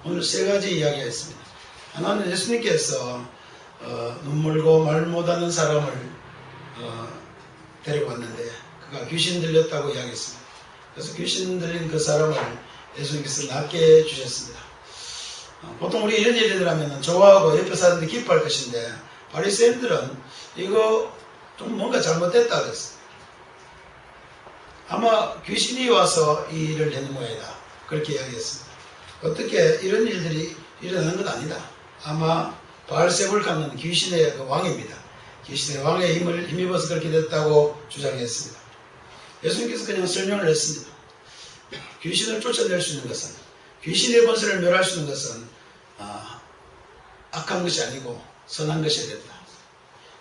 오늘 세 가지 이야기가 있습니다. 하나는 예수님께서 눈물고 말 못하는 사람을 데리고 왔는데 그가 귀신 들렸다고 이야기했습니다. 그래서 귀신 들린 그 사람을 예수님께서 낫게 해주셨습니다. 보통 우리 이런 일들 하면 좋아하고 옆에 사람들이 기뻐할 것인데 바리새인들은 이거 좀 뭔가 잘못됐다 그랬어요. 아마 귀신이 와서 이 일을 하는 모양이다 그렇게 이야기했습니다. 어떻게 이런 일들이 일어나는 건 아니다. 아마 바알세불 갖는 귀신의 그 왕입니다. 귀신의 왕의 힘을 힘입어서 그렇게 됐다고 주장했습니다. 예수님께서 그냥 설명을 했습니다. 귀신을 쫓아낼 수 있는 것은, 귀신의 권세를 멸할 수 있는 것은 악한 것이 아니고 선한 것이 된다.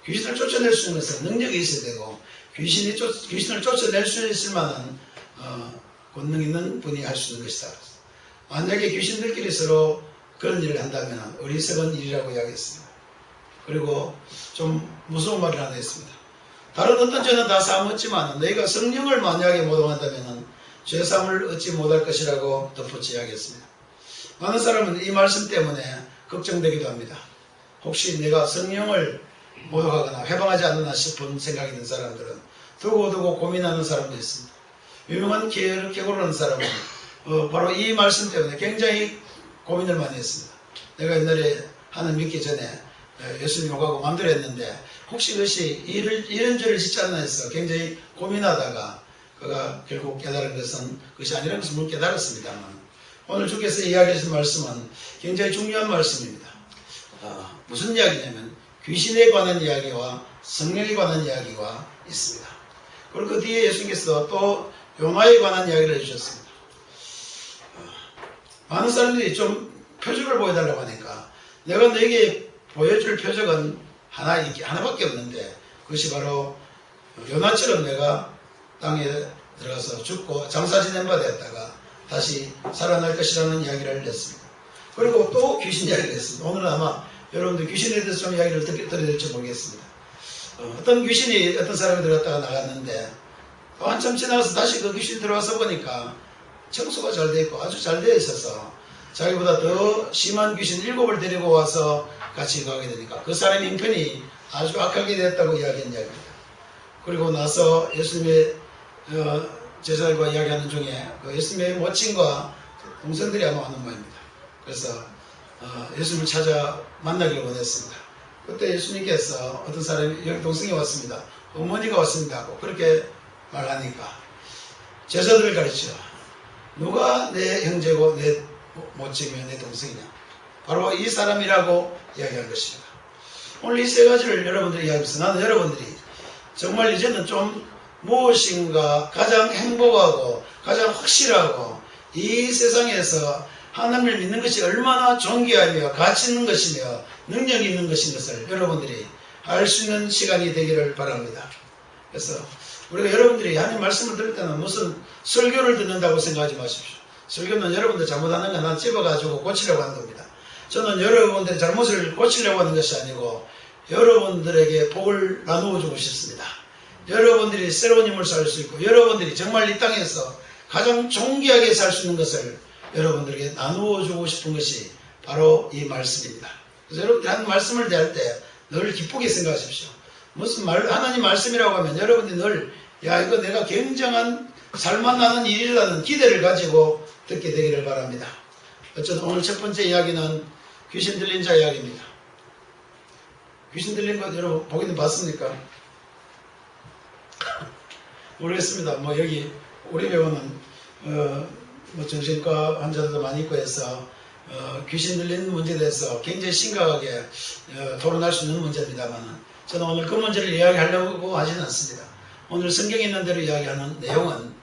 귀신을 쫓아낼 수 있는 것은 능력이 있어야 되고 귀신을 쫓아낼 수 있을 만한 권능 있는 분이 할 수 있는 것이다. 만약에 귀신들끼리 서로 그런 일을 한다면 어리석은 일이라고 이야기했습니다. 그리고 좀 무서운 말을 하나 했습니다. 다른 어떤 죄는 다 사함었지만 너희가 성령을 만약에 모독한다면 죄사함을 얻지 못할 것이라고 덧붙여 이야기했습니다. 많은 사람은 이 말씀 때문에 걱정되기도 합니다. 혹시 내가 성령을 모독하거나 회방하지 않나 싶은 생각이 있는 사람들은 두고두고 고민하는 사람도 있습니다. 유명한 개고르는 사람은 바로 이 말씀 때문에 굉장히 고민을 많이 했습니다. 내가 옛날에 하나님 믿기 전에 예수님 욕하고 마음대로 했는데 혹시 그것이 이런 죄를 짓지 않나 해서 굉장히 고민하다가 그가 결국 깨달은 것은 그것이 아니라는 것을 물론 깨달았습니다만 오늘 주께서 이야기하신 말씀은 굉장히 중요한 말씀입니다. 무슨 이야기냐면 귀신에 관한 이야기와 성령에 관한 이야기가 있습니다. 그리고 그 뒤에 예수님께서 또 요나에 관한 이야기를 해주셨습니다. 많은 사람들이 좀 표적을 보여달라고 하니까 내가 너에게 보여줄 표적은 하나밖에 없는데 그것이 바로 요나처럼 내가 땅에 들어가서 죽고 장사 지낸 바 되었다가 다시 살아날 것이라는 이야기를 했습니다. 그리고 또 귀신 이야기를 했습니다. 오늘은 아마 여러분들 귀신에 대해서 좀 이야기를 들어야 될지 모르겠습니다. 어떤 귀신이 어떤 사람이 들어갔다가 나갔는데 또 한참 지나가서 다시 그 귀신이 들어와서 보니까 청소가 잘 되어 있고 아주 잘 되어 있어서 자기보다 더 심한 귀신 7을 데리고 와서 같이 가게 되니까 그 사람의 형편이 아주 악하게 됐다고 이야기한 이야기입니다. 그리고 나서 예수님의 제자들과 이야기하는 중에 그 예수님의 모친과 동생들이 아마 하는 모양입니다. 그래서 예수님을 찾아 만나기를 원했습니다. 그때 예수님께서 어떤 사람이 여기 동생이 왔습니다. 어머니가 왔습니다 하고 그렇게 말하니까 제자들을 가르쳐 누가 내 형제고 내 모친이며 내 동생이냐 바로 이 사람이라고 이야기한 것입니다. 오늘 이 세 가지를 여러분들이 이야기해서 나는 여러분들이 정말 이제는 좀 무엇인가 가장 행복하고 가장 확실하고 이 세상에서 하나님을 믿는 것이 얼마나 존귀하며 가치 있는 것이며 능력이 있는 것인 것을 여러분들이 알 수 있는 시간이 되기를 바랍니다. 그래서 우리가 여러분들이 하나님 말씀을 들을 때는 무슨 설교를 듣는다고 생각하지 마십시오. 설교는 여러분들 잘못하는 거 하나 집어가지고 고치려고 하는 겁니다. 저는 여러분들의 잘못을 고치려고 하는 것이 아니고 여러분들에게 복을 나누어 주고 싶습니다. 여러분들이 새로운 힘을 살 수 있고 여러분들이 정말 이 땅에서 가장 존귀하게 살 수 있는 것을 여러분들에게 나누어 주고 싶은 것이 바로 이 말씀입니다. 그래서 여러분들이 하는 말씀을 대할 때 늘 기쁘게 생각하십시오. 무슨 하나님 말씀이라고 하면 여러분들이 늘 이거 내가 굉장한 살만나는 일이라는 기대를 가지고 듣게 되기를 바랍니다. 어쨌든 오늘 첫 번째 이야기는 귀신 들린 자 이야기입니다. 귀신 들린 것 여러분 보기는 봤습니까? 모르겠습니다. 여기 우리 병원은 정신과 환자들도 많이 있고 해서 귀신 들린 문제에 대해서 굉장히 심각하게 토론할 수 있는 문제입니다만 저는 오늘 그 문제를 이야기하려고 하지는 않습니다. 오늘 성경에 있는 대로 이야기하는 내용은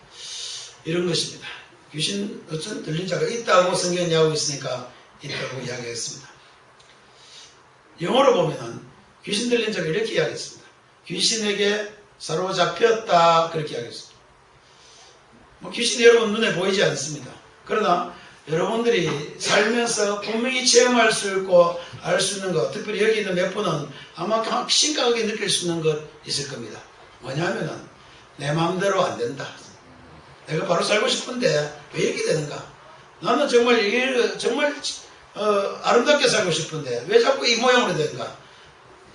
이런 것입니다. 귀신 어떤 들린 자가 있다고 성경에 이야기하고 있으니까 있다고 이야기했습니다. 영어로 보면은 귀신 들린 자가 이렇게 이야기했습니다. 귀신에게 사로잡혔다 그렇게 이야기했습니다. 귀신이 여러분 눈에 보이지 않습니다. 그러나 여러분들이 살면서 분명히 체험할 수 있고 알 수 있는 것, 특별히 여기 있는 몇 분은 아마 심각하게 느낄 수 있는 것 있을 겁니다. 뭐냐면은 내 마음대로 안 된다. 내가 바로 살고 싶은데 왜 이렇게 되는가? 나는 정말 아름답게 살고 싶은데 왜 자꾸 이 모양으로 된가?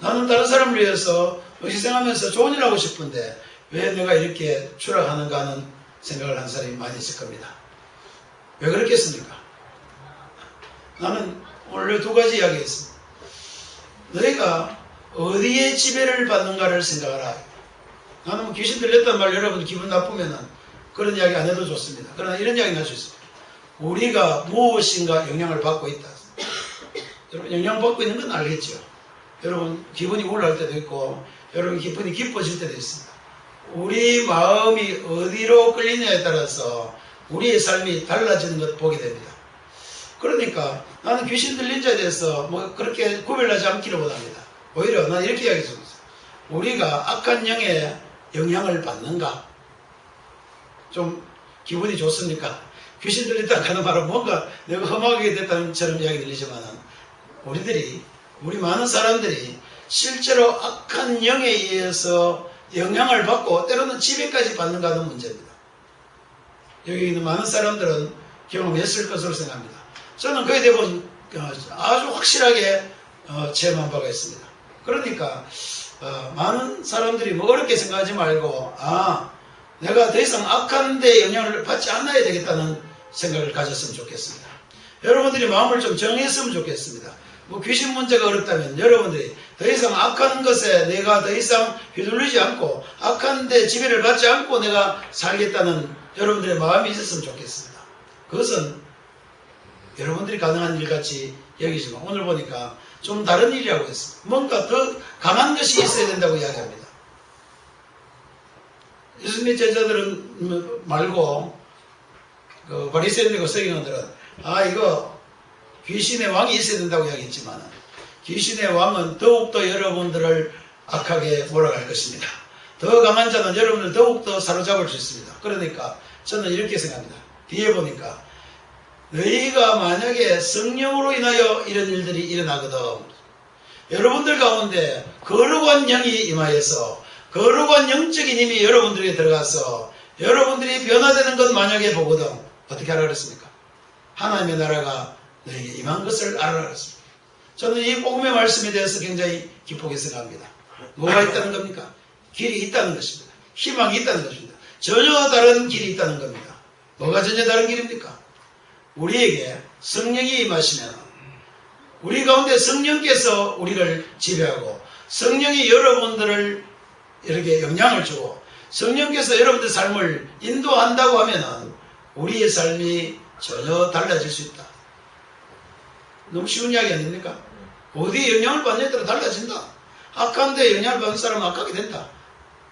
나는 다른 사람을 위해서 희생하면서 좋은 일 하고 싶은데 왜 내가 이렇게 추락하는가 하는 생각을 한 사람이 많이 있을 겁니다. 왜 그렇겠습니까? 나는 오늘 두 가지 이야기했습니다. 너희가 어디에 지배를 받는가를 생각하라. 나는 뭐 귀신 들렸단 말 여러분 기분 나쁘면은 그런 이야기 안 해도 좋습니다. 그러나 이런 이야기 할 수 있습니다. 우리가 무엇인가 영향을 받고 있다. 여러분 영향받고 있는 건 알겠죠. 여러분 기분이 우울할 때도 있고 여러분 기분이 기뻐질 때도 있습니다. 우리 마음이 어디로 끌리냐에 따라서 우리의 삶이 달라지는 것 보게 됩니다. 그러니까 나는 귀신 들린 자에 대해서 뭐 그렇게 구별하지 않기를 원합니다. 오히려 나는 이렇게 이야기했습니다. 우리가 악한 영에 영향을 받는가? 좀 기분이 좋습니까? 귀신 들렸다 하는 말은 뭔가 내가 험하게 됐다는 처럼 이야기 들리지만은 우리 많은 사람들이 실제로 악한 영에 의해서 영향을 받고 때로는 지배까지 받는가 하는 문제입니다. 여기 있는 많은 사람들은 경험했을 것으로 생각합니다. 저는 그에 대해 아주 확실하게 체험한 바가 있습니다. 그러니까 많은 사람들이 뭐 어렵게 생각하지 말고 내가 더 이상 악한 데 영향을 받지 않아야 되겠다는 생각을 가졌으면 좋겠습니다. 여러분들이 마음을 좀 정했으면 좋겠습니다. 뭐 귀신 문제가 어렵다면 여러분들이 더 이상 악한 것에 내가 더 이상 휘둘리지 않고 악한 데 지배를 받지 않고 내가 살겠다는 여러분들의 마음이 있었으면 좋겠습니다. 그것은 여러분들이 가능한 일같이 여기지만 오늘 보니까 좀 다른 일이라고 했습니다. 뭔가 더 강한 것이 있어야 된다고 이야기합니다. 예수님의 제자들은 말고 바리새인들과 서기관들은 이거 귀신의 왕이 있어야 된다고 이야기했지만 귀신의 왕은 더욱더 여러분들을 악하게 몰아갈 것입니다. 더 강한 자는 여러분을 더욱더 사로잡을 수 있습니다. 그러니까 저는 이렇게 생각합니다. 뒤에 보니까 너희가 만약에 성령으로 인하여 이런 일들이 일어나거든 여러분들 가운데 거룩한 영이 임하여서 거룩한 영적인 힘이 여러분들에게 들어가서 여러분들이 변화되는 것 만약에 보거든 어떻게 하라 그랬습니까? 하나님의 나라가 너에게 임한 것을 알아라 그랬습니다. 저는 이 복음의 말씀에 대해서 굉장히 기쁘게 생각합니다. 뭐가 있다는 겁니까? 길이 있다는 것입니다. 희망이 있다는 것입니다. 전혀 다른 길이 있다는 겁니다. 뭐가 전혀 다른 길입니까? 우리에게 성령이 임하시면 우리 가운데 성령께서 우리를 지배하고 성령이 여러분들을 이렇게 영향을 주고 성령께서 여러분들 삶을 인도한다고 하면 우리의 삶이 전혀 달라질 수 있다. 너무 쉬운 이야기 아닙니까? 어디에 영향을 받느냐에 따라 달라진다. 악한 데 영향을 받는 사람은 악하게 된다.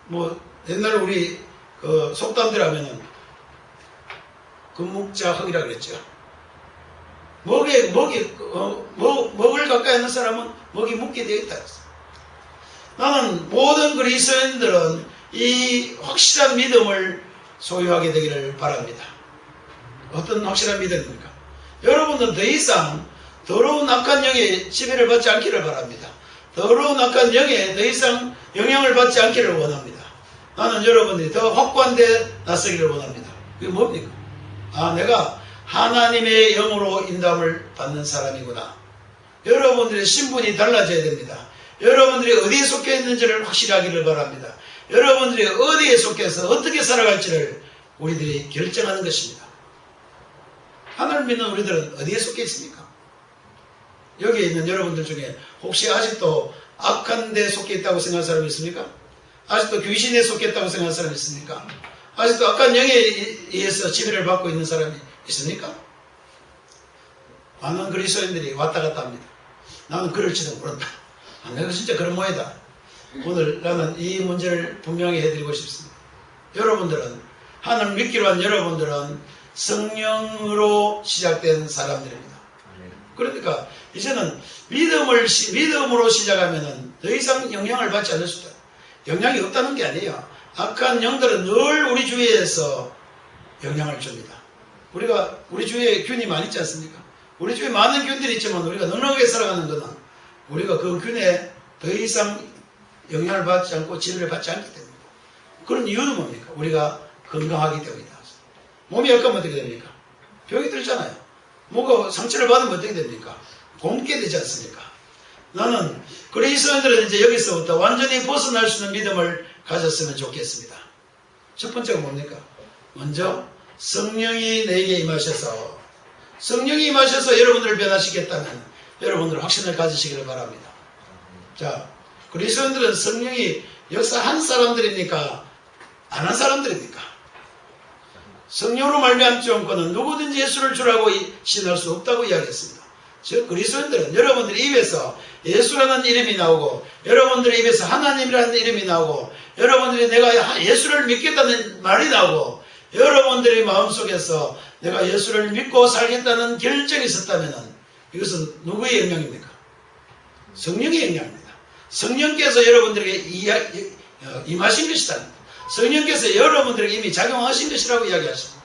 뭐 옛날에 우리 속담들 하면은 금묵자흙이라 그랬죠. 먹을 가까이 하는 사람은 먹이 묵게 되어 있다. 나는 모든 그리스도인들은 이 확실한 믿음을 소유하게 되기를 바랍니다. 어떤 확실한 믿음입니까? 여러분은 더 이상 더러운 악한 영의 지배를 받지 않기를 바랍니다. 더러운 악한 영에 더 이상 영향을 받지 않기를 원합니다. 나는 여러분들이 더 확고한 데 나서기를 원합니다. 그게 뭡니까? 내가 하나님의 영으로 인도함을 받는 사람이구나. 여러분들의 신분이 달라져야 됩니다. 여러분들이 어디에 속해 있는지를 확실히 하기를 바랍니다. 여러분들이 어디에 속해서 어떻게 살아갈지를 우리들이 결정하는 것입니다. 하나님 믿는 우리들은 어디에 속해 있습니까? 여기에 있는 여러분들 중에 혹시 아직도 악한 데 속해 있다고 생각하는 사람이 있습니까? 아직도 귀신에 속해 있다고 생각하는 사람이 있습니까? 아직도 악한 영에 의해서 지배를 받고 있는 사람이 있습니까? 많은 그리스도인들이 왔다 갔다 합니다. 나는 그럴지도 모른다. 내가 진짜 그런 모양이다. 오늘 나는 이 문제를 분명히 해드리고 싶습니다. 여러분들은 하나님 믿기로 한 여러분들은 성령으로 시작된 사람들입니다. 그러니까 이제는 믿음으로 시작하면은 더 이상 영향을 받지 않을 수 있다. 영향이 없다는 게 아니에요. 악한 영들은 늘 우리 주위에서 영향을 줍니다. 우리 주위에 균이 많이 있지 않습니까? 우리 주위에 많은 균들이 있지만 우리가 넉넉하게 살아가는 것은 우리가 그 균에 더 이상 영향을 받지 않고 지배를 받지 않기 때문입니다. 그런 이유는 뭡니까? 우리가 건강하기 때문이다. 몸이 약하면 어떻게 됩니까? 병이 들잖아요. 뭐가 상처를 받으면 어떻게 됩니까? 곰게 되지 않습니까? 나는 그리스도인들은 이제 여기서부터 완전히 벗어날 수 있는 믿음을 가졌으면 좋겠습니다. 첫 번째가 뭡니까? 먼저 성령이 내게 임하셔서, 성령이 임하셔서 여러분들을 변화시켰다면 여러분들 확신을 가지시기를 바랍니다. 자, 그리스도인들은 성령이 역사한 사람들입니까? 안 한 사람들입니까? 성령으로 말미암지 않고는 누구든지 예수를 주라고 신할 수 없다고 이야기했습니다. 즉 그리스도인들은 여러분들의 입에서 예수라는 이름이 나오고, 여러분들의 입에서 하나님이라는 이름이 나오고, 여러분들이 내가 예수를 믿겠다는 말이 나오고, 여러분들의 마음속에서 내가 예수를 믿고 살겠다는 결정이 있었다면 이것은 누구의 영향입니까? 성령의 영향입니다. 성령께서 여러분들에게 임하신 것이다. 성령께서 여러분들에게 이미 작용하신 것이라고 이야기하십니다.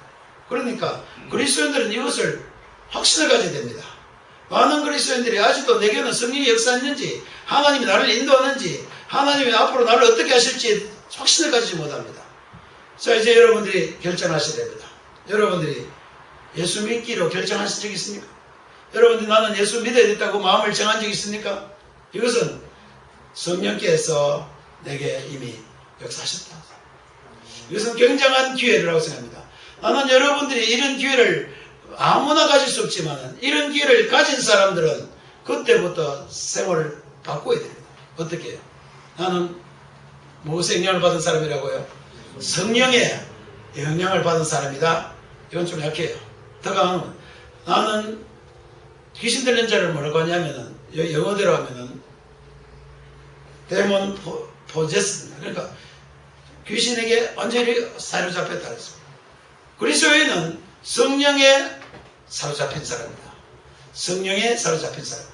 그러니까 그리스도인들은 이것을 확신을 가져야 됩니다. 많은 그리스도인들이 아직도 내게는 성령이 역사했는지, 하나님이 나를 인도하는지, 하나님이 앞으로 나를 어떻게 하실지 확신을 가지지 못합니다. 자, 이제 여러분들이 결정하셔야 됩니다. 여러분들이 예수 믿기로 결정하신 적이 있습니까? 여러분들이 나는 예수 믿어야 겠다고 마음을 정한 적이 있습니까? 이것은 성령께서 내게 이미 역사하셨다. 이것은 굉장한 기회라고 생각합니다. 나는 여러분들이 이런 기회를 아무나 가질 수 없지만 이런 기회를 가진 사람들은 그때부터 생활을 바꿔야 됩니다. 어떻게 해요? 나는 무엇의 영향을 받은 사람이라고요? 성령의 영향을 받은 사람이다. 이건 좀 약해요. 더 강하면 나는 귀신 들린 자를 뭐라고 하냐면은 영어대로 하면은 데몬 포제스입니다. 그러니까 귀신에게 완전히 사로잡혔다 그랬습니다. 그리스도인은 성령에 사로잡힌 사람입니다. 성령에 사로잡힌 사람.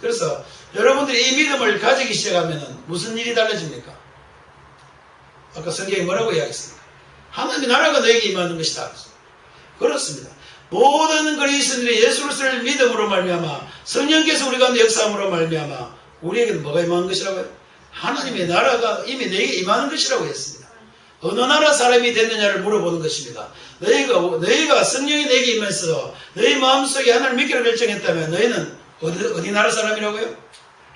그래서 여러분들이 이 믿음을 가지기 시작하면 무슨 일이 달라집니까? 아까 성경이 뭐라고 이야기했습니까? 하나님의 나라가 너에게 임하는 것이다. 그렇습니다. 모든 그리스도인들이 예수를 믿음으로 말미암아 성령께서 우리 가운데 역사함으로 말미암아 우리에게는 뭐가 임하는 것이라고요? 하나님의 나라가 이미 너에게 임하는 것이라고 했습니다. 어느 나라 사람이 됐느냐를 물어보는 것입니다. 너희가 성령이 내게 임해서 너희 마음속에 하나님을 믿기로 결정했다면 너희는 어디 나라 사람이라고요?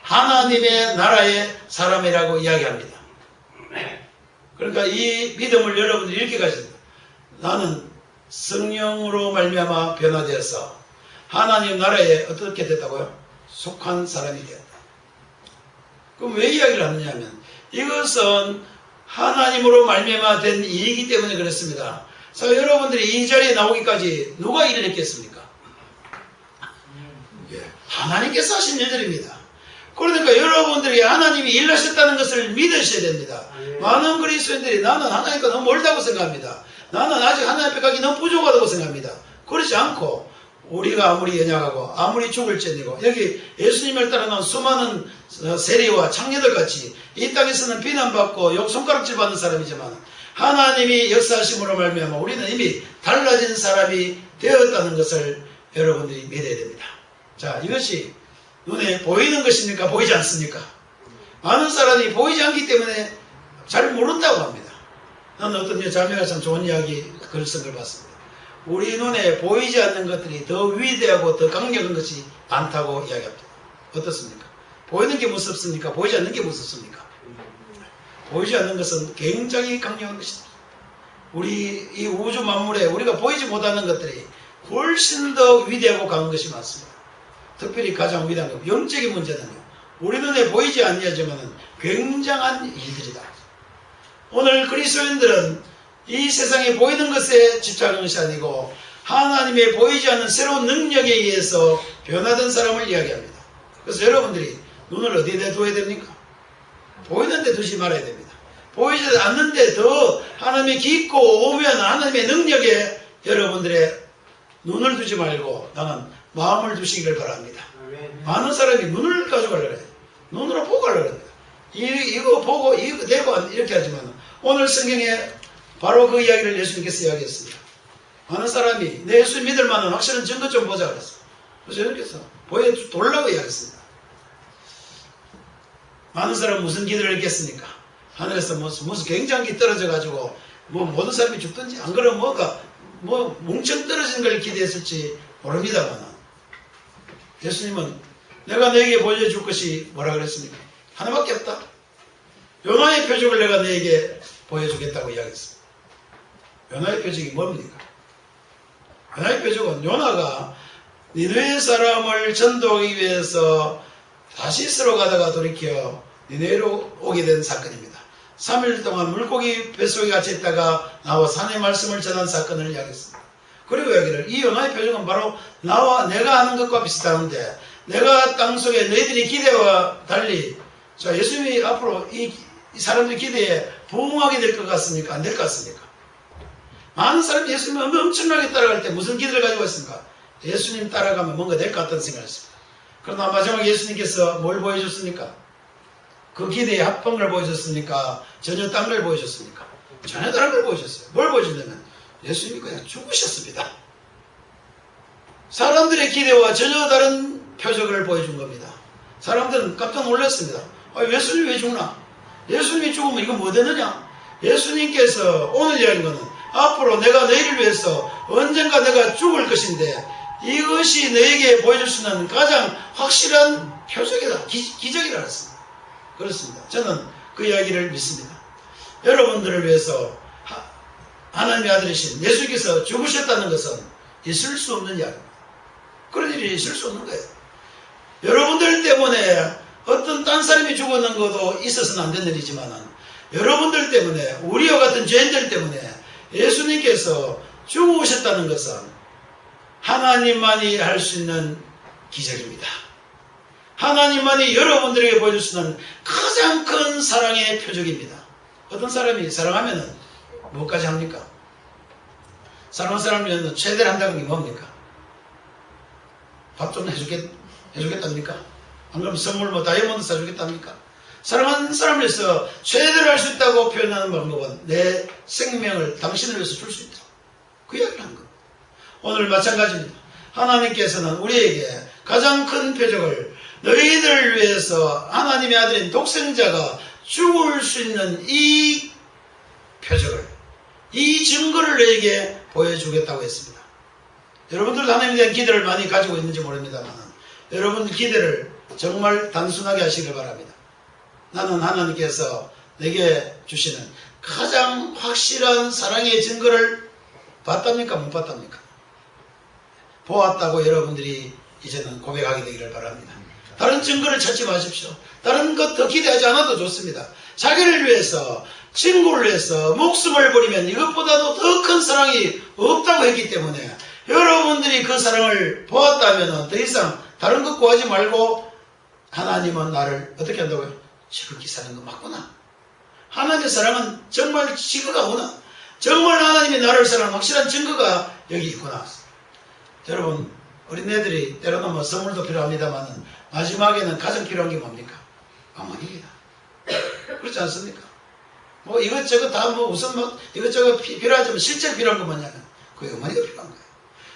하나님의 나라의 사람이라고 이야기합니다. 그러니까 이 믿음을 여러분들이 이렇게 가집니다. 나는 성령으로 말미암아 변화되어서 하나님 나라에 어떻게 됐다고요? 속한 사람이 되었다. 그럼 왜 이야기를 하느냐 하면 이것은 하나님으로 말미암아 된 일이기 때문에 그렇습니다. 자, 여러분들이 이 자리에 나오기까지 누가 일을 했겠습니까? 하나님께서 하신 일들입니다. 그러니까 여러분들이 하나님이 일하셨다는 것을 믿으셔야 됩니다. 많은 그리스도인들이 나는 하나님과 너무 멀다고 생각합니다. 나는 아직 하나님 앞에 가기 너무 부족하다고 생각합니다. 그렇지 않고 우리가 아무리 연약하고 아무리 죽을지니고 여기 예수님을 따라 나온 수많은 세리와 창녀들 같이 이 땅에서는 비난받고 욕 손가락질 받는 사람이지만 하나님이 역사하심으로 말미암아 우리는 이미 달라진 사람이 되었다는 것을 여러분들이 믿어야 됩니다. 자, 이것이 눈에 보이는 것입니까? 보이지 않습니까? 많은 사람이 보이지 않기 때문에 잘 모른다고 합니다. 나는 어떤 자매가 참 좋은 이야기 글을 쓴 걸 봤습니다. 우리 눈에 보이지 않는 것들이 더 위대하고 더 강력한 것이 많다고 이야기합니다. 어떻습니까? 보이는 게 무섭습니까? 보이지 않는 게 무섭습니까? 보이지 않는 것은 굉장히 강력한 것입니다. 우리 이 우주 만물에 우리가 보이지 못하는 것들이 훨씬 더 위대하고 강한 것이 많습니다. 특별히 가장 위대한 것, 영적인 문제는요. 우리 눈에 보이지 않냐지만 굉장한 일들이다. 오늘 그리스도인들은 이 세상에 보이는 것에 집착하는 것이 아니고 하나님의 보이지 않는 새로운 능력에 의해서 변화된 사람을 이야기합니다. 그래서 여러분들이 눈을 어디에 두어야 됩니까? 보이는 데 두지 말아야 됩니다. 보이지 않는데 더 하나님의 깊고 오묘한 하나님의 능력에 여러분들의 눈을 두지 말고 나는 마음을 두시기를 바랍니다. 많은 사람이 눈을 가져가려고 해요. 눈으로 보고 가려고 합니다. 이거 보고 이거 내고 이렇게 하지만 오늘 성경에 바로 그 이야기를 예수님께서 이야기했습니다. 많은 사람이 내 예수 믿을 만한 확실한 증거 좀 보자 그랬어요. 그래서 예수님께서 보여달라고 이야기했습니다. 많은 사람은 무슨 기도를 했겠습니까? 하늘에서 무슨 굉장히 떨어져 가지고 모든 사람이 죽든지 안 그러면 뭉청 떨어지는 걸 기대했을지 모릅니다만 예수님은 내가 너에게 보여줄 것이 뭐라 그랬습니까? 하나밖에 없다. 요나의 표적을 내가 너에게 보여주겠다고 이야기했습니다. 요나의 표적이 뭡니까? 요나의 표적은 요나가 니느웨 사람을 전도하기 위해서 다시스로 가다가 돌이켜 니느웨로 오게 된 사건입니다. 3일 동안 물고기 뱃속에 갇혀 있다가 나와 산의 말씀을 전한 사건을 이야기했습니다. 그리고 여기를 이 요나의 표적은 바로 나와 내가 하는 것과 비슷한데, 내가 땅속에 너희들이 기대와 달리, 자, 예수님이 앞으로 이 사람들 기대에 부응하게 될 것 같습니까? 안 될 것 같습니까? 많은 사람이 예수님을 엄청나게 따라갈 때 무슨 기대를 가지고 있습니까? 예수님 따라가면 뭔가 될 것 같다는 생각을 했습니다. 그러나 마지막에 예수님께서 뭘 보여줬습니까? 그 기대에 합한 걸 보여줬습니까? 전혀 딴 걸 보여줬습니까? 전혀 다른 걸 보여줬어요. 뭘 보여줬냐면 예수님이 그냥 죽으셨습니다. 사람들의 기대와 전혀 다른 표적을 보여준 겁니다. 사람들은 깜짝 놀랐습니다. 예수님이 왜 죽나? 예수님이 죽으면 이거 뭐 되느냐? 예수님께서 오늘 이야기한 거는 앞으로 내가 너희를 위해서 언젠가 내가 죽을 것인데 이것이 너에게 보여줄 수 있는 가장 확실한 표적이다. 기적이라 했습니다. 그렇습니다. 저는 그 이야기를 믿습니다. 여러분들을 위해서 하나님의 아들이신 예수께서 죽으셨다는 것은 있을 수 없는 이야기입니다. 그런 일이 있을 수 없는 거예요. 여러분들 때문에 어떤 딴 사람이 죽었는 것도 있어서는 안 되는 일이지만 여러분들 때문에, 우리와 같은 죄인들 때문에 예수님께서 죽으셨다는 것은 하나님만이 할 수 있는 기적입니다. 하나님만이 여러분들에게 보여줄 수 있는 가장 큰 사랑의 표적입니다. 어떤 사람이 사랑하면 뭐까지 합니까? 사랑하는 사람이면 최대를 한다는 게 뭡니까? 밥 좀 해주겠답니까? 안 그러면 선물 다이아몬드 사주겠답니까? 사랑하는 사람을 위해서 최대를 할 수 있다고 표현하는 방법은 내 생명을 당신을 위해서 줄 수 있다. 그 이야기를 한 겁니다. 오늘 마찬가지입니다. 하나님께서는 우리에게 가장 큰 표적을, 너희들을 위해서 하나님의 아들인 독생자가 죽을 수 있는 이 표적을, 이 증거를 너에게 보여주겠다고 했습니다. 여러분들도 하나님에 대한 기대를 많이 가지고 있는지 모릅니다만 여러분 기대를 정말 단순하게 하시길 바랍니다. 나는 하나님께서 내게 주시는 가장 확실한 사랑의 증거를 봤답니까? 못 봤답니까? 보았다고 여러분들이 이제는 고백하게 되기를 바랍니다. 다른 증거를 찾지 마십시오. 다른 것 더 기대하지 않아도 좋습니다. 자기를 위해서, 친구를 위해서 목숨을 버리면 이것보다도 더 큰 사랑이 없다고 했기 때문에 여러분들이 그 사랑을 보았다면 더 이상 다른 것 구하지 말고 하나님은 나를 어떻게 한다고요? 지극히 사랑한 거 맞구나. 하나님의 사랑은 정말 지극하구나 오나. 정말 하나님이 나를 사랑하는 확실한 증거가 여기 있구나. 여러분, 어린애들이 때로는 뭐 선물도 필요합니다만 마지막에는 가장 필요한 게 뭡니까? 어머니입니다. 그렇지 않습니까? 뭐 이것저것 다 뭐 우선 뭐 이것저것 필요하지만 실제 필요한 건 뭐냐면 그 어머니가 필요한 거예요.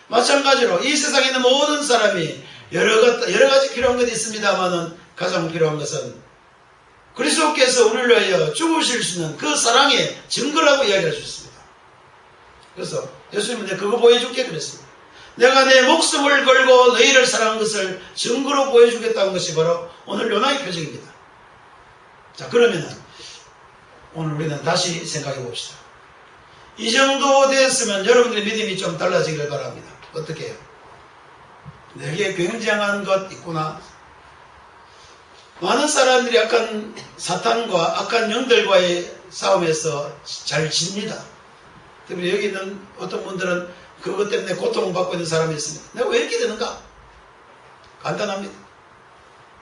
마찬가지로 이 세상에 있는 모든 사람이 여러 가지 필요한 것이 있습니다만은 가장 필요한 것은 그리스도께서 우리를 위하여 죽으실 수 있는 그 사랑의 증거라고 이야기할 수 있습니다. 그래서 예수님은 내가 그거 보여줄게 그랬습니다. 내가 내 목숨을 걸고 너희를 사랑한 것을 증거로 보여주겠다는 것이 바로 오늘 요나의 표적입니다. 자, 그러면은 오늘 우리는 다시 생각해 봅시다. 이 정도 됐으면 여러분들의 믿음이 좀 달라지길 바랍니다. 어떻게 해요? 내게 굉장한 것 있구나. 많은 사람들이 악한 사탄과 악한 영들과의 싸움에서 잘 집니다. 특히 여기 있는 어떤 분들은 그것 때문에 고통을 받고 있는 사람이 있습니다. 내가 왜 이렇게 되는가? 간단합니다.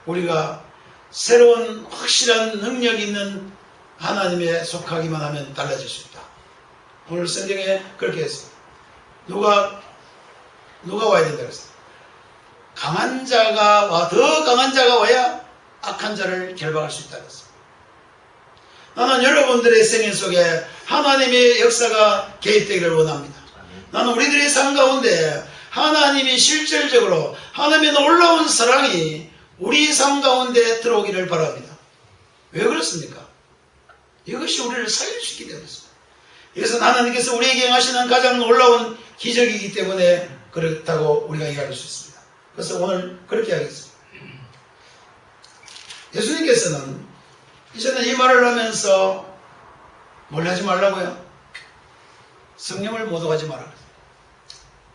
우리가 새로운 확실한 능력 있는 하나님에 속하기만 하면 달라질 수 있다. 오늘 성경에 그렇게 했습니다. 누가 와야 된다 그랬어요. 강한 자가 더 강한 자가 와야 악한 자를 결박할 수 있다 그랬습니다. 나는 여러분들의 생애 속에 하나님의 역사가 개입되기를 원합니다. 나는 우리들의 삶 가운데 하나님이 실질적으로 하나님의 놀라운 사랑이 우리 삶 가운데 들어오기를 바랍니다. 왜 그렇습니까? 이것이 우리를 살릴 수 있기 때문입니다. 이것은 하나님께서 우리에게 행하시는 가장 놀라운 기적이기 때문에 그렇다고 우리가 이해할 수 있습니다. 그래서 오늘 그렇게 하겠습니다. 예수님께서는 이제는 이 말을 하면서 뭘 하지 말라고요? 성령을 모독하지 말라고.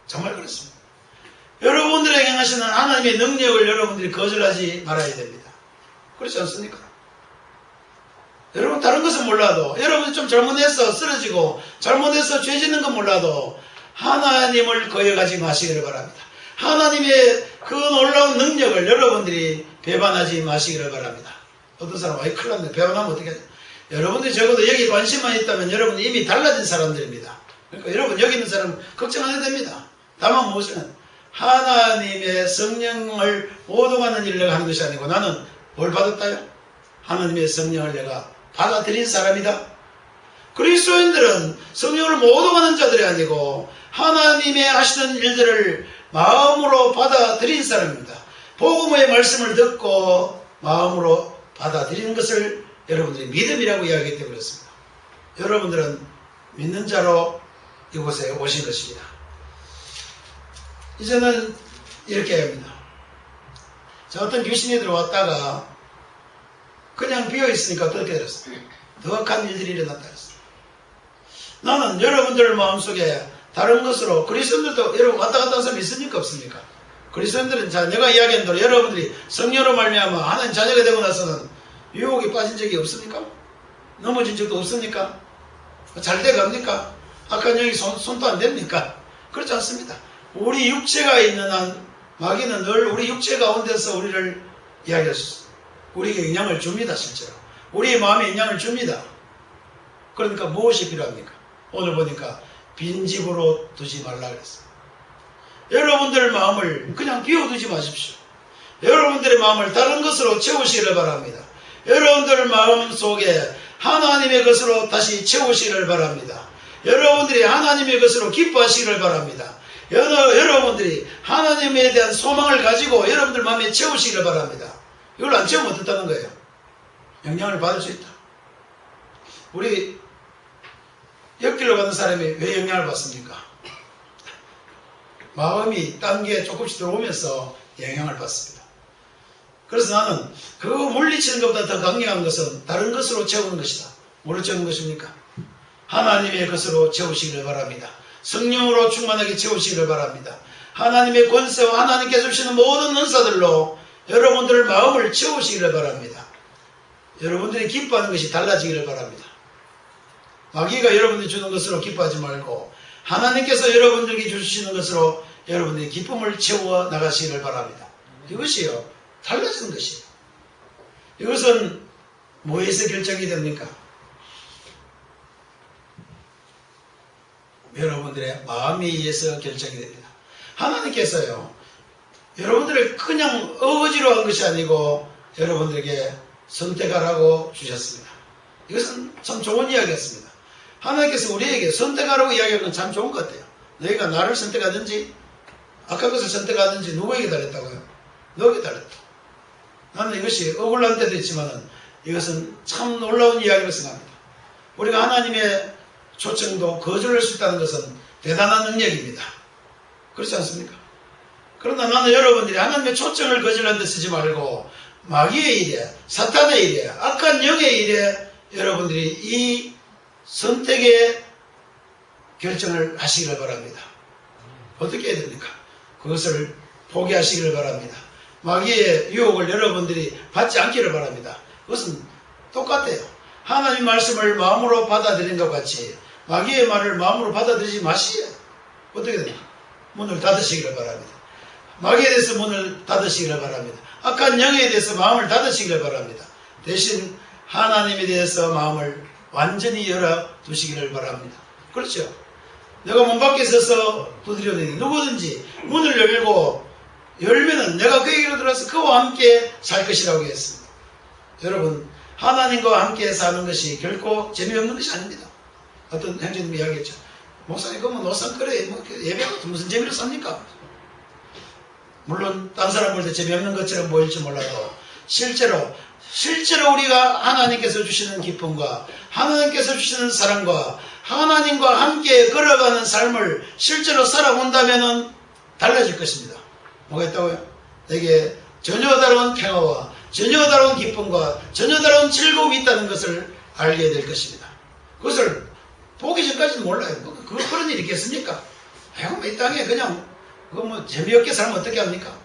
정말 그렇습니다. 여러분들에게 행하시는 하나님의 능력을 여러분들이 거절하지 말아야 됩니다. 그렇지 않습니까? 여러분 다른 것은 몰라도 여러분이 좀 잘못해서 쓰러지고 잘못해서 죄 짓는 건 몰라도 하나님을 거역하지 마시기를 바랍니다. 하나님의 그 놀라운 능력을 여러분들이 배반하지 마시기를 바랍니다. 어떤 사람 큰일 났네. 배반하면 어떻게 하냐. 여러분들이 적어도 여기 관심만 있다면 여러분이 이미 달라진 사람들입니다. 그러니까 여러분 여기 있는 사람 걱정 안 해도 됩니다. 다만 무엇이냐, 하나님의 성령을 모독하는 일을 내가 하는 것이 아니고 나는 뭘 받았다요? 하나님의 성령을 내가 받아들인 사람이다. 그리스도인들은 성령을 모독하는 자들이 아니고 하나님의 하시는 일들을 마음으로 받아들인 사람입니다. 복음의 말씀을 듣고 마음으로 받아들이는 것을 여러분들이 믿음이라고 이야기하기 때문에 그렇습니다. 여러분들은 믿는 자로 이곳에 오신 것입니다. 이제는 이렇게 합니다. 자, 어떤 귀신이 들어왔다가 그냥 비어있으니까 어떻게 됐어요? 더 악한 일들이 일어났다 했어요. 나는 여러분들 마음속에 다른 것으로, 그리스도인들도 여러분 왔다 갔다 하는 사람 있습니까? 없습니까? 그리스도인들은, 자, 내가 이야기한 대로 여러분들이 성령으로 말미암아 하나님 자녀가 되고 나서는 유혹에 빠진 적이 없습니까? 넘어진 적도 없습니까? 잘 돼갑니까? 악한 영이 손도 안 댑니까? 그렇지 않습니다. 우리 육체가 있는 한 마귀는 늘 우리 육체 가운데서 우리를 이야기할 수 있어요. 우리에게 영향을 줍니다. 실제로 우리의 마음에 영향을 줍니다. 그러니까 무엇이 필요합니까? 오늘 보니까 빈집으로 두지 말라 그랬어요. 여러분들 마음을 그냥 비워두지 마십시오. 여러분들의 마음을 다른 것으로 채우시기를 바랍니다. 여러분들 마음 속에 하나님의 것으로 다시 채우시기를 바랍니다. 여러분들이 하나님의 것으로 기뻐하시기를 바랍니다. 여러분들이 하나님에 대한 소망을 가지고 여러분들 마음에 채우시기를 바랍니다. 이걸 안 채우면 어떻다는 거예요? 영향을 받을 수 있다. 우리 옆길로 가는 사람이 왜 영향을 받습니까? 마음이 딴 게 조금씩 들어오면서 영향을 받습니다. 그래서 나는 그거 물리치는 것보다 더 강력한 것은 다른 것으로 채우는 것이다. 뭐로 채우는 것입니까? 하나님의 것으로 채우시기를 바랍니다. 성령으로 충만하게 채우시기를 바랍니다. 하나님의 권세와 하나님께서 주시는 모든 은사들로 여러분들 마음을 채우시기를 바랍니다. 여러분들이 기뻐하는 것이 달라지기를 바랍니다. 마귀가 여러분들이 주는 것으로 기뻐하지 말고 하나님께서 여러분들에게 주시는 것으로 여러분들이 기쁨을 채워 나가시기를 바랍니다. 이것이요, 달라지는 것이에요. 이것은 뭐에서 결정이 됩니까? 여러분들의 마음에 의해서 결정이 됩니다. 하나님께서요, 여러분들을 그냥 어거지로 한 것이 아니고 여러분들에게 선택하라고 주셨습니다. 이것은 참 좋은 이야기였습니다. 하나님께서 우리에게 선택하라고 이야기하는 건 참 좋은 것 같아요. 너희가 나를 선택하든지 악한 것을 선택하든지 누구에게 달렸다고요? 너에게 달렸다. 나는 이것이 억울한 때도 있지만 이것은 참 놀라운 이야기로 생각합니다. 우리가 하나님의 초청도 거절할 수 있다는 것은 대단한 능력입니다. 그렇지 않습니까? 그러나 나는 여러분들이 하나님의 초청을 거절하는 데 쓰지 말고 마귀의 일에, 사탄의 일에, 악한 영의 일에 여러분들이 이 선택의 결정을 하시기를 바랍니다. 어떻게 해야 됩니까? 그것을 포기하시기를 바랍니다. 마귀의 유혹을 여러분들이 받지 않기를 바랍니다. 그것은 똑같아요. 하나님 말씀을 마음으로 받아들인 것 같이 마귀의 말을 마음으로 받아들이지 마시오. 어떻게 됩니까? 문을 닫으시기를 바랍니다. 마귀에 대해서 문을 닫으시기를 바랍니다. 악한 영에 대해서 마음을 닫으시기를 바랍니다. 대신 하나님에 대해서 마음을 완전히 열어두시기를 바랍니다. 그렇죠? 내가 문 밖에 서서 두드려대니 누구든지 문을 열고 열면은 내가 그에게로 들어와서 그와 함께 살 것이라고 했습니다. 여러분, 하나님과 함께 사는 것이 결코 재미없는 것이 아닙니다. 어떤 형제님이 이야기했죠. 목사님, 그러면 노상거래 예배하고 무슨 재미로 삽니까? 물론 딴 사람 볼 때 재미없는 것처럼 보일지 몰라도 실제로 우리가 하나님께서 주시는 기쁨과 하나님께서 주시는 사랑과 하나님과 함께 걸어가는 삶을 실제로 살아본다면 달라질 것입니다. 뭐가 있다고요? 내게 전혀 다른 평화와 전혀 다른 기쁨과 전혀 다른 즐거움이 있다는 것을 알게 될 것입니다. 그것을 보기 전까지는 몰라요. 그런 일이 있겠습니까? 아이고, 이 땅에 그냥 그거 뭐 재미없게 살면 어떻게 합니까?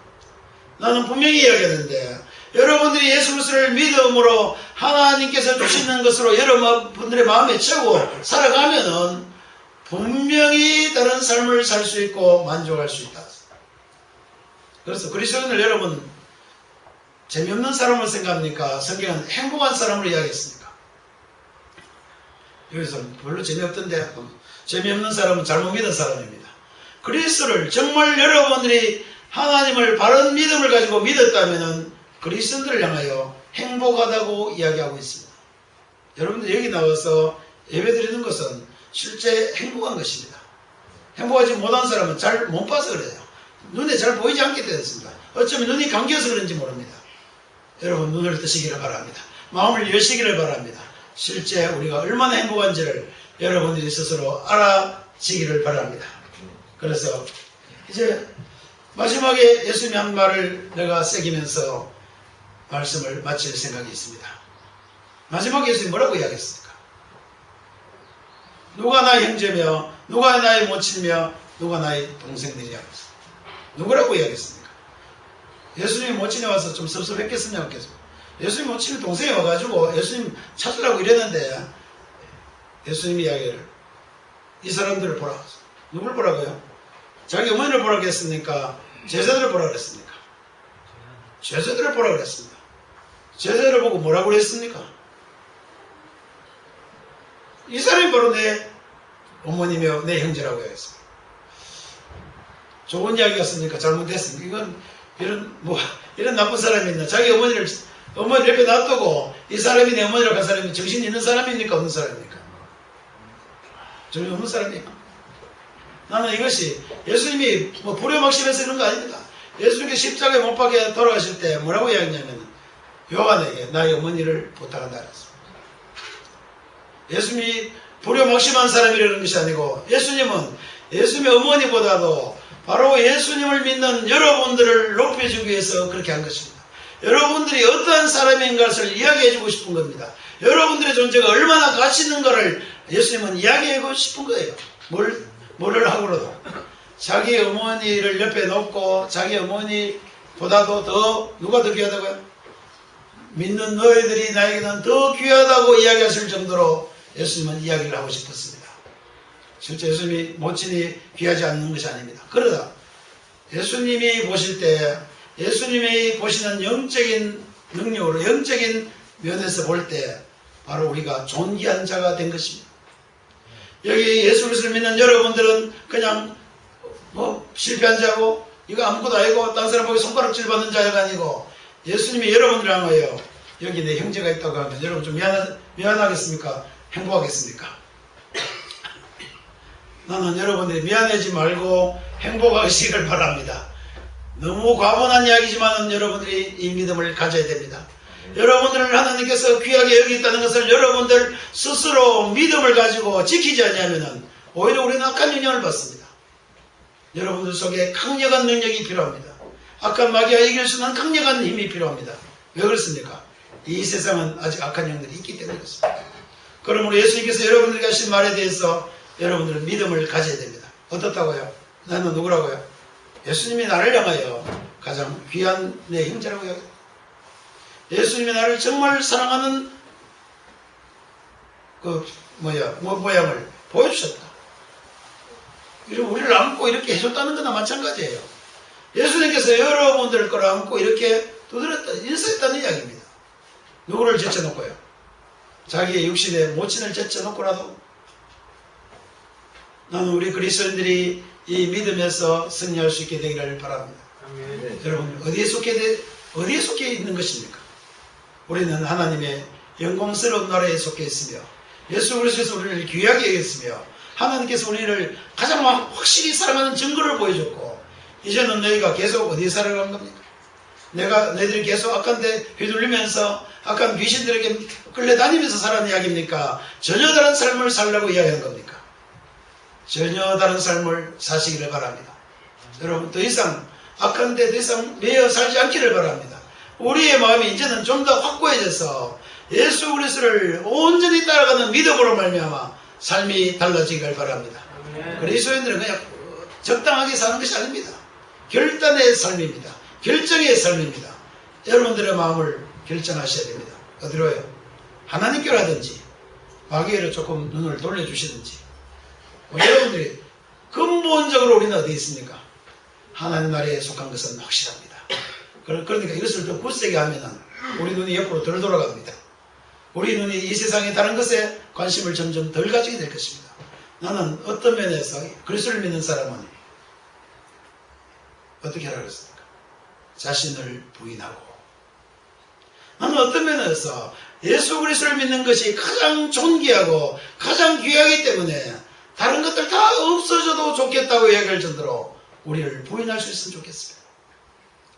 나는 분명히 이야기했는데 여러분들이 예수 그리스도를 믿음으로 하나님께서 주시는 것으로 여러분들의 마음에 채우고 살아가면은 분명히 다른 삶을 살 수 있고 만족할 수 있다. 그래서 그리스도인을 여러분 재미없는 사람을 생각합니까? 성경은 행복한 사람을 이야기했습니까? 여기서 별로 재미없던데 재미없는 사람은 잘못 믿은 사람입니다. 그리스도를 정말 여러분들이 하나님을 바른 믿음을 가지고 믿었다면 그리스도인들을 향하여 행복하다고 이야기하고 있습니다. 여러분들 여기 나와서 예배드리는 것은 실제 행복한 것입니다. 행복하지 못한 사람은 잘 못 봐서 그래요. 눈에 잘 보이지 않게 되었습니다. 어쩌면 눈이 감겨서 그런지 모릅니다. 여러분 눈을 뜨시기를 바랍니다. 마음을 여시기를 바랍니다. 실제 우리가 얼마나 행복한지를 여러분들이 스스로 알아지기를 바랍니다. 그래서 이제 마지막에 예수님이 한 말을 내가 새기면서 말씀을 마칠 생각이 있습니다. 마지막에 예수님이 뭐라고 이야기했습니까? 누가 나의 형제며 누가 나의 모친이며 누가 나의 동생들이냐고 했습니다. 누구라고 이야기했습니까? 예수님이 모친에 와서 좀 섭섭했겠습니까? 예수님 모친이 동생이 와가지고 예수님 찾으려고 이랬는데 예수님이 이야기를 이 사람들을 보라. 누굴 보라고요? 자기 어머니를 보라고 했습니까? 제자들을 보라고 했습니까? 제자들을 보라고 했습니다. 제자들을 보고 뭐라고 했습니까? 이 사람이 바로 내 어머니며 내 형제라고 했습니다. 좋은 이야기였습니까? 잘못됐습니까? 이런 나쁜 사람이 있나? 자기 어머니 옆에 놔두고 이 사람이 내 어머니라고 한 사람이 정신 있는 사람입니까? 없는 사람입니까? 정신 없는 사람입니까? 나는 이것이 예수님이 불효막심해서 그런 거 아닙니다. 예수님께 십자가에 못 박혀 돌아가실 때 뭐라고 이야기했냐면 요한에게 나의 어머니를 부탁한다 그랬습니다. 예수님이 불효막심한 사람이라는 것이 아니고 예수님은 예수님의 어머니보다도 바로 예수님을 믿는 여러분들을 높여주기 위해서 그렇게 한 것입니다. 여러분들이 어떠한 사람인 것을 이야기해주고 싶은 겁니다. 여러분들의 존재가 얼마나 가치 있는 것을 예수님은 이야기하고 싶은 거예요. 뭐를 하고라도 자기 어머니를 옆에 놓고 자기 어머니보다도 더 누가 더 귀하다고요? 믿는 너희들이 나에게는 더 귀하다고 이야기하실 정도로 예수님은 이야기를 하고 싶었습니다. 실제 예수님이 모친이 귀하지 않는 것이 아닙니다. 그러다 예수님이 보실 때 예수님이 보시는 영적인 능력으로 영적인 면에서 볼 때 바로 우리가 존귀한 자가 된 것입니다. 여기 예수 그리스도를 믿는 여러분들은 그냥 실패한 자고 이거 아무것도 아니고 딴 사람 보기 손가락질 받는 자가 아니고 예수님이 여러분들을 향하여 여기 내 형제가 있다고 하면 여러분 좀 미안하겠습니까? 행복하겠습니까? 나는 여러분들이 미안하지 말고 행복하시기를 바랍니다. 너무 과분한 이야기지만 여러분들이 이 믿음을 가져야 됩니다. 여러분들을 하나님께서 귀하게 여기있다는 것을 여러분들 스스로 믿음을 가지고 지키지 않으면 오히려 우리는 악한 영향을 받습니다. 여러분들 속에 강력한 능력이 필요합니다. 악한 마귀가 이길 수 있는 강력한 힘이 필요합니다. 왜 그렇습니까? 이 세상은 아직 악한 영들이 있기 때문에 그렇습니다. 그러므로 예수님께서 여러분들에게 하신 말에 대해서 여러분들은 믿음을 가져야 됩니다. 어떻다고요? 나는 누구라고요? 예수님이 나를 향하여 가장 귀한 내 형제라고 해요. 예수님이 나를 정말 사랑하는 모양을 보여주셨다. 우리를 안고 이렇게 해줬다는 거나 마찬가지예요. 예수님께서 여러분들을 끌어안고 이렇게 두드렸다, 인사했다는 이야기입니다. 누구를 제쳐놓고요? 자기의 육신의 모친을 제쳐놓고라도 나는 우리 그리스도인들이 이 믿음에서 승리할 수 있게 되기를 바랍니다. 아멘. 여러분 어디에 속해 있는 것입니까? 우리는 하나님의 영광스러운 나라에 속해 있으며 예수 그리스도에서 우리를 귀하게 여겼으며 하나님께서 우리를 가장 확실히 사랑하는 증거를 보여줬고 이제는 너희가 계속 어디에 살아가는 겁니까? 너희들이 계속 악한 데 휘둘리면서 악한 귀신들에게 끌려다니면서 살아가는 이야기입니까? 전혀 다른 삶을 살라고 이야기하는 겁니까? 전혀 다른 삶을 사시기를 바랍니다. 여러분 더 이상 악한 데 더 이상 매여 살지 않기를 바랍니다. 우리의 마음이 이제는 좀 더 확고해져서 예수 그리스도를 온전히 따라가는 믿음으로 말미암아 삶이 달라지길 바랍니다. 그리스도인들은 그냥 적당하게 사는 것이 아닙니다. 결단의 삶입니다. 결정의 삶입니다. 여러분들의 마음을 결정하셔야 됩니다. 어디로요? 하나님께로 하든지 마귀로 조금 눈을 돌려주시든지. 여러분들이 근본적으로 우리는 어디 있습니까? 하나님 나라에 속한 것은 확실합니다. 그러니까 이것을 더 굳세게 하면은 우리 눈이 옆으로 덜 돌아갑니다. 우리 눈이 이 세상의 다른 것에 관심을 점점 덜 가지게 될 것입니다. 나는 어떤 면에서 그리스도를 믿는 사람은 어떻게 하라고 했습니까? 자신을 부인하고, 나는 어떤 면에서 예수 그리스도를 믿는 것이 가장 존귀하고 가장 귀하기 때문에 다른 것들 다 없어져도 좋겠다고 이야기할 정도로 우리를 부인할 수 있으면 좋겠습니다.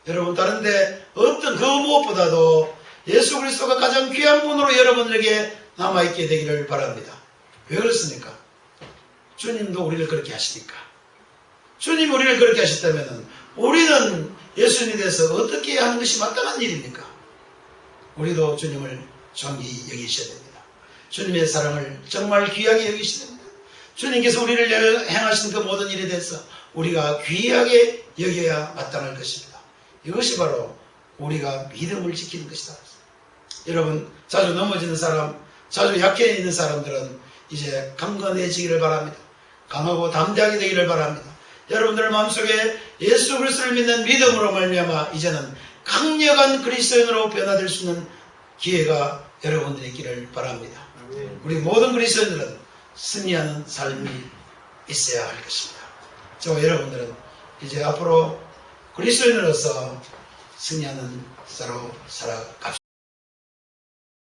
여러분, 다른데 어떤 그 무엇보다도 예수 그리스도가 가장 귀한 분으로 여러분들에게 남아있게 되기를 바랍니다. 왜 그렇습니까? 주님도 우리를 그렇게 하시니까. 주님 우리를 그렇게 하셨다면 우리는 예수님에 대해서 어떻게 하는 것이 마땅한 일입니까? 우리도 주님을 존귀 여기셔야 됩니다. 주님의 사랑을 정말 귀하게 여기셔야 됩니다. 주님께서 우리를 행하신 그 모든 일에 대해서 우리가 귀하게 여겨야 마땅할 것입니다. 이것이 바로 우리가 믿음을 지키는 것이다. 여러분, 자주 넘어지는 사람, 자주 약해 있는 사람들은 이제 강건해지기를 바랍니다. 강하고 담대하게 되기를 바랍니다. 여러분들 마음속에 예수 그리스도를 믿는 믿음으로 말미암아 이제는 강력한 그리스도인으로 변화될 수 있는 기회가 여러분들이 있기를 바랍니다. 우리 모든 그리스도인들은 승리하는 삶이 있어야 할 것입니다. 저와 여러분들은 이제 앞으로 그리스도인으로서 승리하는 자로 살아갑시다.